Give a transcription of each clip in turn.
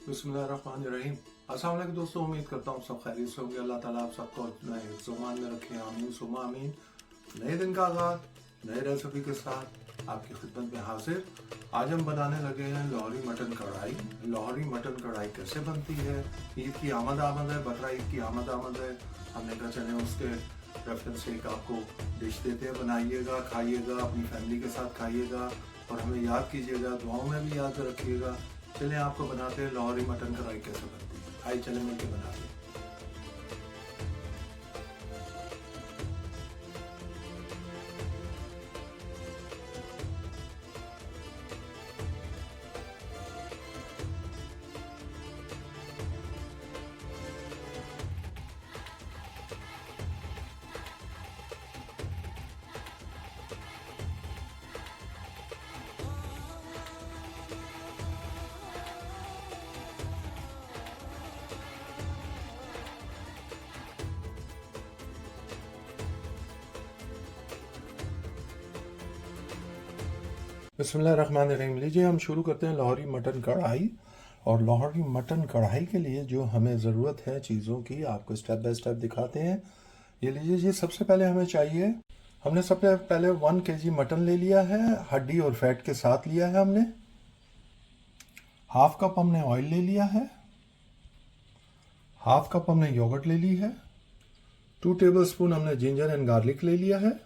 बिस्मिल्लाहिर्रहमानिर्रहीम। अस्सलाम वालेकुम दोस्तों, उम्मीद करता हूँ सब खैरियत से होंगे। अल्लाह ताला आप सबको अपने हिफ्ज़-ओ-मान में रखे, आमीन सुम्मा आमीन। नए दिन का आगाज़ नए रेसिपी के साथ आपकी खिदमत में हाजिर। आज हम बनाने लगे हैं लाहौरी मटन कढ़ाई। लाहौरी मटन कढ़ाई कैसे बनती है? ईद की आमद है, बकरा ईद की आमद है। हमने कहा चले उसके रेफरेंस से एक आपको डिश देते हैं, बनाइएगा, खाइएगा, अपनी फैमिली के साथ खाइएगा और हमें याद कीजिएगा, दुआओं में भी याद रखिएगा। चलें आपको बनाते हैं लाहौरी मटन कढ़ाई कैसे बनती है। आइए चलें मिलकर बनाते हैं। बिस्मिल्लाहिर्रहमानिर्रहीम। लीजिए हम शुरू करते हैं लाहौरी मटन कढ़ाई। और लाहौरी मटन कढ़ाई के लिए जो हमें ज़रूरत है चीज़ों की, आपको स्टेप बाय स्टेप दिखाते हैं। ये लीजिए जी, सबसे पहले हमें चाहिए, हमने सबसे पहले 1 kg मटन ले लिया है, हड्डी और फैट के साथ लिया है हमने। हाफ कप हमने ऑयल ले लिया है, हाफ कप हमने योगर्ट ले ली है, 2 टेबलस्पून हमने जिंजर एंड गार्लिक ले लिया है।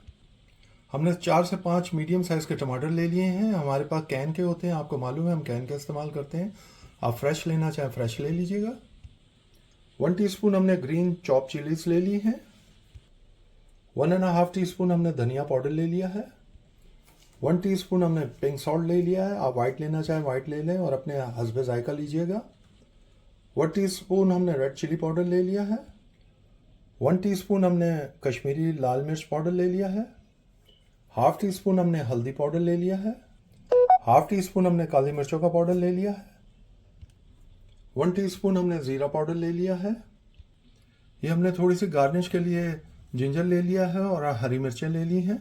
हमने 4 से 5 मीडियम साइज़ के टमाटर ले लिए हैं। हमारे पास कैन के होते हैं, आपको मालूम है हम कैन का इस्तेमाल करते हैं। आप फ्रेश लेना चाहें फ्रेश ले लीजिएगा। 1 टीस्पून हमने ग्रीन चॉप चिलीज ले ली हैं। 1.5 टीस्पून हमने धनिया पाउडर ले लिया है। 1 टीस्पून हमने पिंक सॉल्ट ले लिया है। आप वाइट लेना चाहें वाइट ले लें और अपने हस्बे जायका लीजिएगा। 1 टीस्पून हमने रेड चिली पाउडर ले लिया है। 1 टीस्पून हमने कश्मीरी लाल मिर्च पाउडर ले लिया है। हाफ टी स्पून हमने हल्दी पाउडर ले लिया है। हाफ टी स्पून हमने काली मिर्चों का पाउडर ले लिया है। 1 टीस्पून हमने ज़ीरा पाउडर ले लिया है। ये हमने थोड़ी सी गार्निश के लिए जिंजर ले लिया है और हरी मिर्चें ले ली हैं।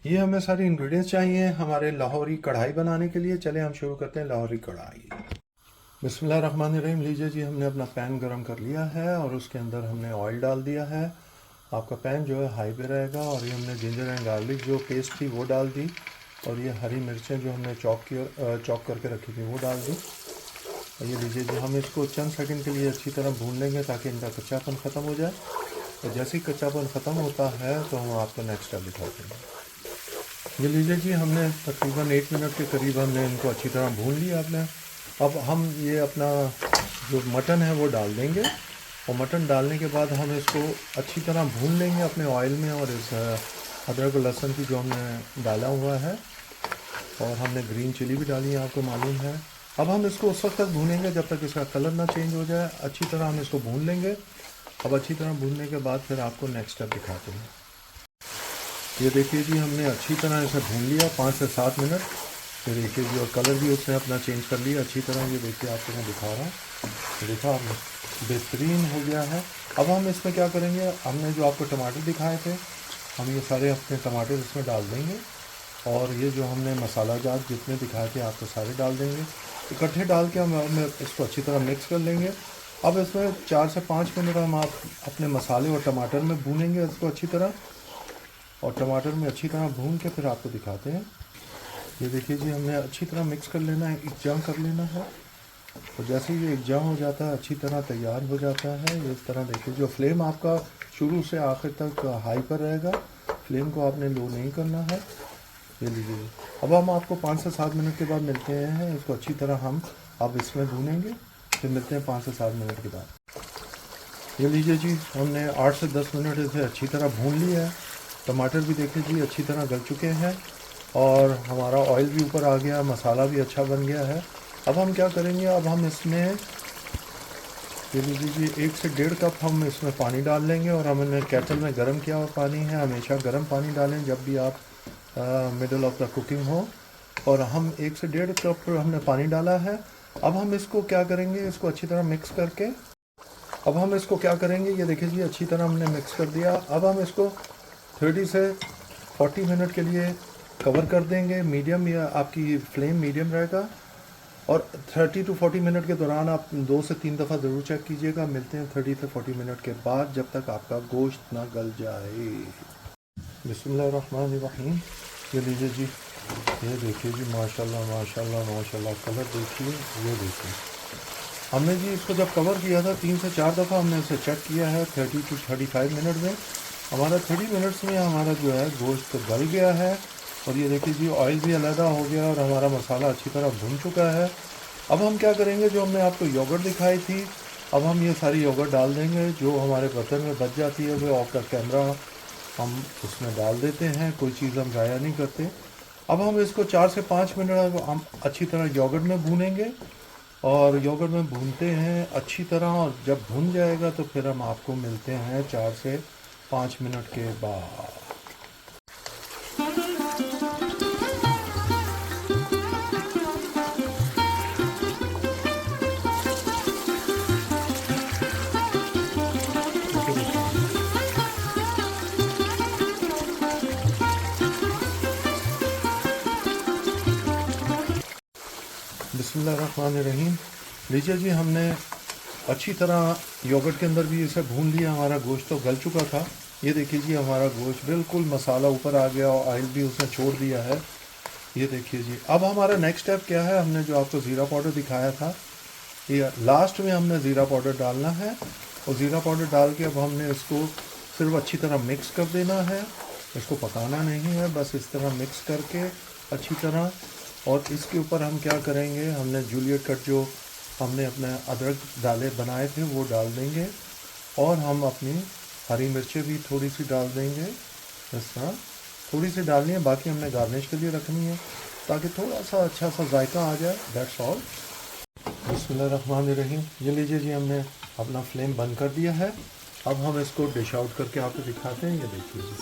ये हमें सारे इंग्रेडिएंट्स चाहिए हमारे लाहौरी कढ़ाई बनाने के लिए। चले हम शुरू करते हैं लाहौरी कढ़ाई। बिस्मिल्लाहिर्रहमानिर्रहीम। लीजिए जी, हमने अपना पैन गरम कर लिया है और उसके अंदर हमने ऑयल डाल दिया है। आपका पैन जो है हाई पे रहेगा। और ये हमने जिंजर एंड गार्लिक जो पेस्ट थी वो डाल दी और ये हरी मिर्चें जो हमने चॉप करके रखी थी वो डाल दी। और ये लीजिए जी, हम इसको चंद सेकंड के लिए अच्छी तरह भून लेंगे ताकि इनका कच्चापन ख़त्म हो जाए। और जैसे ही कच्चापन ख़त्म होता है तो हम आपको नेक्स्ट स्टेप दिखाते हैं। ये लीजिए जी, हमने तकरीबन 8 मिनट के करीब हमने इनको अच्छी तरह भून लिया आपने। अब हम ये अपना जो मटन है वो डाल देंगे और मटन डालने के बाद हम इसको अच्छी तरह भून लेंगे अपने ऑयल में। और इस अदरक और लहसुन की जो हमने डाला हुआ है और हमने ग्रीन चिली भी डाली है, आपको मालूम है। अब हम इसको उस वक्त तक भूनेंगे जब तक इसका कलर ना चेंज हो जाए। अच्छी तरह हम इसको भून लेंगे। अब अच्छी तरह भूनने के बाद फिर आपको नेक्स्ट स्टेप दिखाते हैं। ये देखिए जी, हमने अच्छी तरह इसे भून लिया 5 से 7 मिनट। ये देखिए जी, और कलर भी उसने अपना चेंज कर लिया अच्छी तरह। ये देखिए आपको मैं दिखा रहा हूँ, देखा आपने, बेहतरीन हो गया है। अब हम इसमें क्या करेंगे, हमने जो आपको टमाटर दिखाए थे, हम ये सारे अपने टमाटर इसमें डाल देंगे। और ये जो हमने मसाला जात जितने दिखाए थे आपको सारे डाल देंगे। इकट्ठे डाल के हम इसको अच्छी तरह मिक्स कर लेंगे। अब इसमें 4 से 5 मिनट हम आप अपने मसाले और टमाटर में भूनेंगे इसको अच्छी तरह। और टमाटर में अच्छी तरह भून के फिर आपको दिखाते हैं। ये देखिए जी, हमने अच्छी तरह मिक्स कर लेना है, एकजाम कर लेना है। और जैसे ही ये एकजाम हो जाता है, अच्छी तरह तैयार हो जाता है। इस तरह देखिए, जो फ्लेम आपका शुरू से आखिर तक हाई पर रहेगा, फ्लेम को आपने लो नहीं करना है। ये लीजिए, अब हम आपको 5 से 7 मिनट के बाद मिलते हैं। इसको अच्छी तरह हम अब इसमें भूनेंगे, फिर मिलते हैं 5 से 7 मिनट के बाद। ये लीजिए जी, हमने 8 से 10 मिनट इसे अच्छी तरह भून लिया है। टमाटर भी देखिए जी अच्छी तरह गल चुके हैं और हमारा ऑयल भी ऊपर आ गया, मसाला भी अच्छा बन गया है। अब हम क्या करेंगे, अब हम इसमें ये लीजिए जी 1 से 1.5 कप हम इसमें पानी डाल लेंगे। और हमने केटल में गर्म किया हुआ पानी है, हमेशा गर्म पानी डालें जब भी आप मिडल ऑफ द कुकिंग हो। और हम 1 से 1.5 कप हमने पानी डाला है। अब हम इसको क्या करेंगे, इसको अच्छी तरह मिक्स करके अब हम इसको क्या करेंगे, ये देखिए जी अच्छी तरह हमने मिक्स कर दिया। अब हम इसको 30 से 40 मिनट के लिए कवर कर देंगे। मीडियम या आपकी फ्लेम मीडियम रहेगा। और 30 to 40 मिनट के दौरान आप 2 से 3 दफ़ा ज़रूर चेक कीजिएगा। मिलते हैं 30 से 40 मिनट के बाद, जब तक आपका गोश्त ना गल जाए। बिस्मिल्लाहिर्रहमानिर्रहीम। ये लीजिए जी, ये देखिए जी, माशाल्लाह माशाल्लाह माशाल्लाह, कलर देखिए, ये देखिए। हमने जी इसको जब कवर किया था 3 से 4 दफ़ा हमने इसे चेक किया है। 30 to 35 मिनट में हमारा 30 मिनट्स में हमारा जो है गोश्त गल गया है। और ये देखिए जी, ऑयल भी अलहदा हो गया और हमारा मसाला अच्छी तरह भुन चुका है। अब हम क्या करेंगे, जो हमने आपको योगर्ट दिखाई थी, अब हम ये सारी योगर्ट डाल देंगे। जो हमारे बर्तन में बच जाती है वो आपका कैमरा हम उसमें डाल देते हैं, कोई चीज़ हम ज़ाया नहीं करते। अब हम इसको 4 से 5 मिनट हम अच्छी तरह योगर्ट में भूनेंगे, और योगर्ट में भूनते हैं अच्छी तरह, और जब भुन जाएगा तो फिर हम आपको मिलते हैं 4 से 5 मिनट के बाद। बिस्मिल्लाहिर्रहमानिर्रहीम। लीजिए जी, हमने अच्छी तरह योगर्ट के अंदर भी इसे भून लिया। हमारा गोश्त तो गल चुका था। ये देखिए जी, हमारा गोश्त बिल्कुल मसाला ऊपर आ गया और ऑयल भी उसने छोड़ दिया है। ये देखिए जी, अब हमारा नेक्स्ट स्टेप क्या है। हमने जो आपको ज़ीरा पाउडर दिखाया था, ये लास्ट में हमने ज़ीरा पाउडर डालना है। और ज़ीरा पाउडर डाल के अब हमने इसको सिर्फ अच्छी तरह मिक्स कर देना है। इसको पकाना नहीं है, बस इस तरह मिक्स करके अच्छी तरह। और इसके ऊपर हम क्या करेंगे, हमने जूलियट कट जो हमने अपने अदरक डाले बनाए थे वो डाल देंगे, और हम अपनी हरी मिर्चें भी थोड़ी सी डाल देंगे। इस तरह थोड़ी सी डालनी है, बाकी हमने गार्निश के लिए रखनी है ताकि थोड़ा सा अच्छा सा जायका आ जाए। That's all. बिस्मिल्लाहिर्रहमानिर्रहीम। ये लीजिए जी, हमने अपना फ्लेम बंद कर दिया है। अब हम इसको डिश आउट करके आपको दिखाते हैं। ये देखिए जी,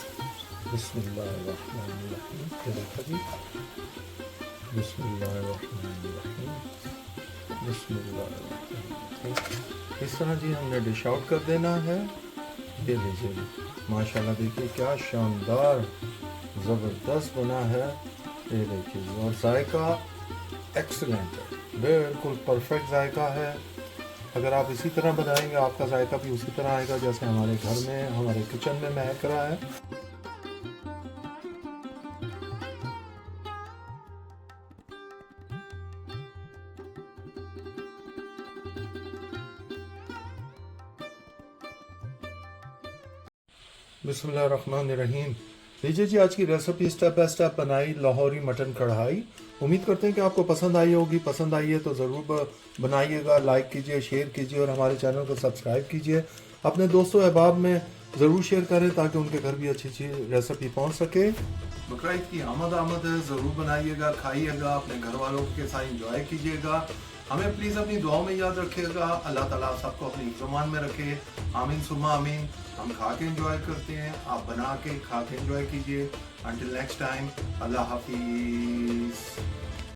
बिस्मिल्लाहिर्रहमानिर्रहीम। ये देखा जी, बिस्मिल्लाहिर्रहमानिर्रहीम, बिस्मिल्लाहिर्रहमानिर्रहीम। इस तरह जी हमने डिश आउट कर देना है। ये लीजिए जी, माशाल्लाह देखिए क्या शानदार ज़बरदस्त बना है। ये देखिए जी, और जायका एक्सीलेंट है, बिल्कुल परफेक्ट जायका है। अगर आप इसी तरह बनाएंगे आपका जायका भी उसी तरह आएगा जैसे हमारे घर में, हमारे किचन में महक रहा है। बिस्मिल्लाहिर्रहमानिर्रहीम। लीजिए जी, आज की रेसिपी स्टेप बाय स्टेप बनाई लाहौरी मटन कढ़ाई। उम्मीद करते हैं कि आपको पसंद आई होगी। पसंद आई है तो ज़रूर बनाइएगा, लाइक कीजिए, शेयर कीजिए, और हमारे चैनल को सब्सक्राइब कीजिए। अपने दोस्तों अहबाब में ज़रूर शेयर करें ताकि उनके घर भी अच्छी अच्छी रेसिपी पहुंच सके। बकरा ईद की आमद है, ज़रूर बनाइएगा, खाइएगा, अपने घर वालों के साथ इंजॉय कीजिएगा। हमें प्लीज़ अपनी दुआओं में याद रखिएगा। अल्लाह ताला सबको अपनी ईमान में रखे। आमीन सुम्मा आमीन। हम खा के एंजॉय करते हैं, आप बना के खा के एंजॉय कीजिए। अंटिल नेक्स्ट टाइम, अल्लाह हाफिज़।